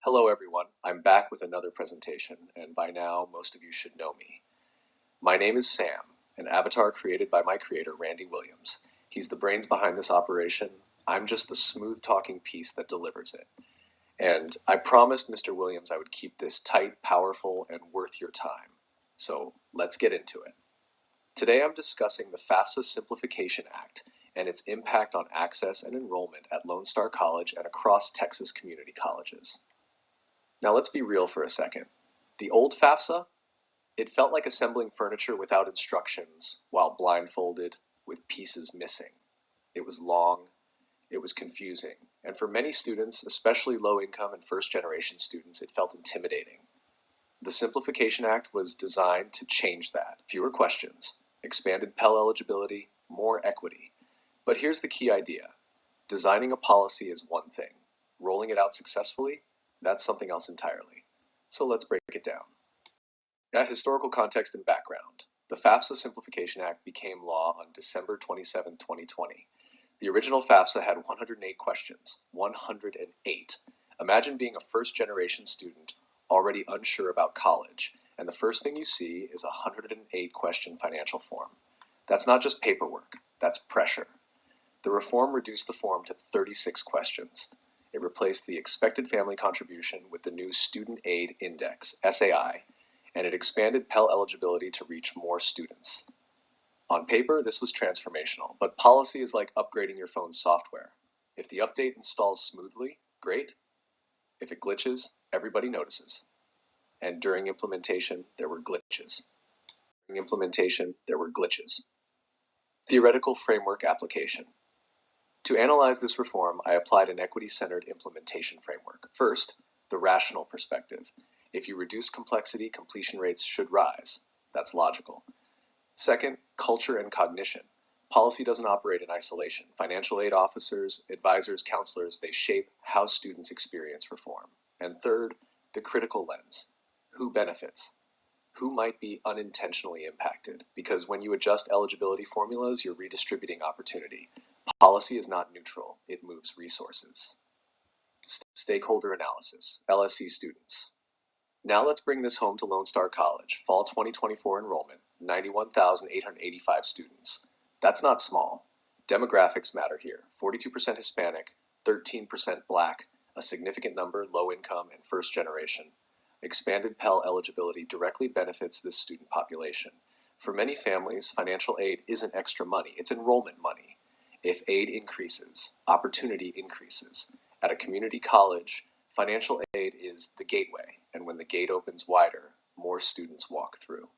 Hello everyone, I'm back with another presentation, and by now most of you should know me. My name is Sam, an avatar created by my creator Randy Williams. He's the brains behind this operation. I'm just the smooth-talking piece that delivers it. And I promised Mr. Williams I would keep this tight, powerful, and worth your time. So let's get into it. Today I'm discussing the FAFSA Simplification Act and its impact on access and enrollment at Lone Star College and across Texas community colleges. Now let's be real for a second. The old FAFSA, it felt like assembling furniture without instructions while blindfolded with pieces missing. It was long, it was confusing, and for many students, especially low-income and first-generation students, it felt intimidating. The Simplification Act was designed to change that. Fewer questions, expanded Pell eligibility, more equity. But here's the key idea. Designing a policy is one thing. Rolling it out successfully, that's something else entirely. So let's break it down. At historical context and background, the FAFSA Simplification Act became law on December 27, 2020. The original FAFSA had 108 questions. 108. Imagine being a first-generation student already unsure about college, and the first thing you see is a 108-question financial form. That's not just paperwork, that's pressure. The reform reduced the form to 36 questions. It replaced the expected family contribution with the new Student Aid Index, SAI, and it expanded Pell eligibility to reach more students. On paper, this was transformational, but policy is like upgrading your phone's software. If the update installs smoothly, great. If it glitches, everybody notices. And during implementation, there were glitches. Theoretical framework application. To analyze this reform, I applied an equity-centered implementation framework. First, the rational perspective. If you reduce complexity, completion rates should rise. That's logical. Second, culture and cognition. Policy doesn't operate in isolation. Financial aid officers, advisors, counselors, they shape how students experience reform. And third, the critical lens. Who benefits? Who might be unintentionally impacted? Because when you adjust eligibility formulas, you're redistributing opportunity. Policy is not neutral, it moves resources. Stakeholder analysis, LSC students. Now let's bring this home to Lone Star College. Fall 2024 enrollment, 91,885 students. That's not small. Demographics matter here. 42% Hispanic, 13% Black, a significant number low income and first generation. Expanded Pell eligibility directly benefits this student population. For many families, financial aid isn't extra money, it's enrollment money. If aid increases, opportunity increases. At a community college, financial aid is the gateway, and when the gate opens wider, more students walk through.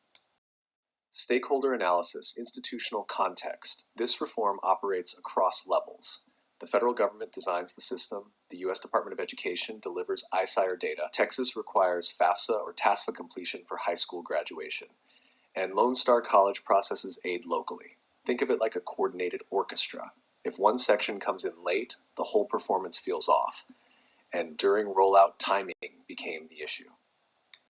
Stakeholder analysis, institutional context. This reform operates across levels. The federal government designs the system, the U.S. Department of Education delivers ISIRE data, Texas requires FAFSA or TASFA completion for high school graduation, and Lone Star College processes aid locally. Think of it like a coordinated orchestra. If one section comes in late, the whole performance feels off, and during rollout, timing became the issue.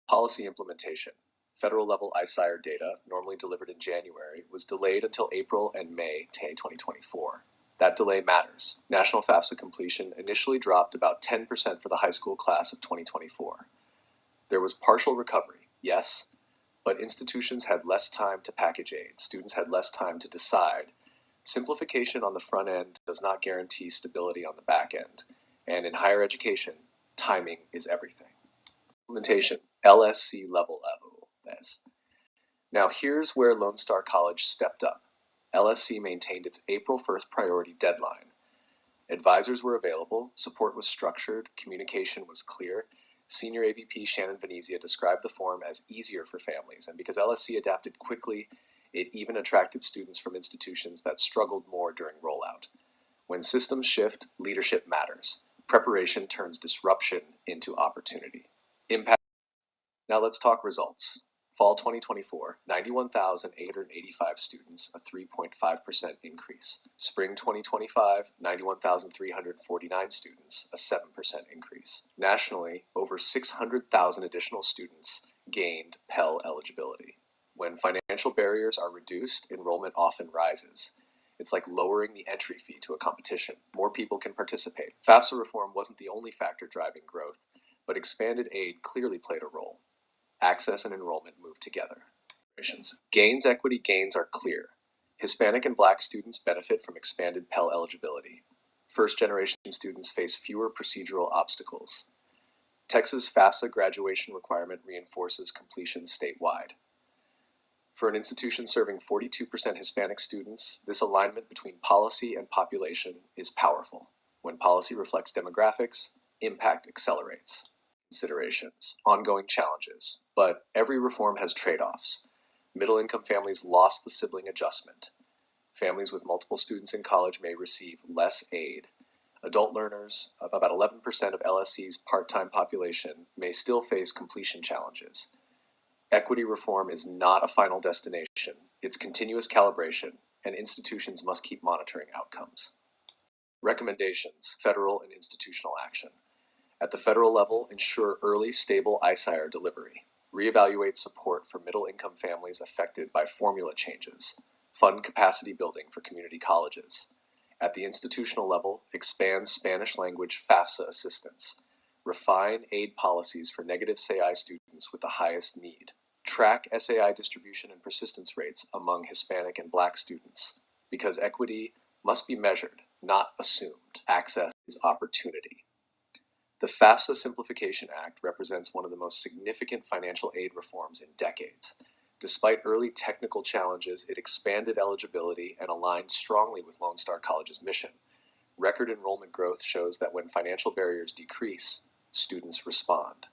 Policy implementation. Federal level ISIRE data, normally delivered in January, was delayed until April and May 2024. That delay matters. National FAFSA completion initially dropped about 10% for the high school class of 2024. There was partial recovery, yes, but institutions had less time to package aid. Students had less time to decide. Simplification on the front end does not guarantee stability on the back end. And in higher education, timing is everything. Implementation, LSC level. Now here's where Lone Star College stepped up. LSC maintained its April 1st priority deadline. Advisors were available, support was structured, communication was clear. Senior AVP Shannon Venezia described the form as easier for families, and because LSC adapted quickly, it even attracted students from institutions that struggled more during rollout. When systems shift, leadership matters. Preparation turns disruption into opportunity. Impact. Now let's talk results. Fall 2024, 91,885 students, a 3.5% increase. Spring 2025, 91,349 students, a 7% increase. Nationally, over 600,000 additional students gained Pell eligibility. When financial barriers are reduced, enrollment often rises. It's like lowering the entry fee to a competition. More people can participate. FAFSA reform wasn't the only factor driving growth. but expanded aid clearly played a role. Access and enrollment moved together. Gains equity gains are clear. Hispanic and Black students benefit from expanded Pell eligibility. First-generation students face fewer procedural obstacles. Texas FAFSA graduation requirement reinforces completion statewide. For an institution serving 42% Hispanic students, this alignment between policy and population is powerful. When policy reflects demographics, impact accelerates. Considerations, ongoing challenges, but every reform has trade-offs. Middle-income families lost the sibling adjustment. Families with multiple students in college may receive less aid. Adult learners, about 11% of LSC's part-time population, may still face completion challenges. Equity reform is not a final destination, it's continuous calibration, and institutions must keep monitoring outcomes. Recommendations, federal and institutional action. At the federal level, ensure early, stable ISIR delivery. Reevaluate support for middle-income families affected by formula changes. Fund capacity building for community colleges. At the institutional level, expand Spanish language FAFSA assistance. Refine aid policies for negative SAI students with the highest need. Track SAI distribution and persistence rates among Hispanic and Black students, because equity must be measured, not assumed. Access is opportunity. The FAFSA Simplification Act represents one of the most significant financial aid reforms in decades. Despite early technical challenges, it expanded eligibility and aligned strongly with Lone Star College's mission. Record enrollment growth shows that when financial barriers decrease, students respond.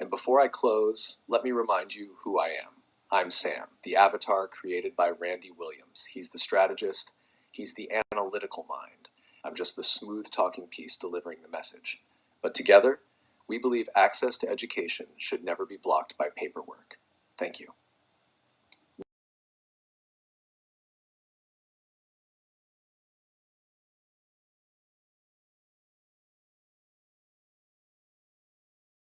And before I close, let me remind you who I am. I'm Sam, the avatar created by Randy Williams. He's the strategist, he's the analytical mind. I'm just the smooth-talking piece delivering the message. But together, we believe access to education should never be blocked by paperwork. Thank you.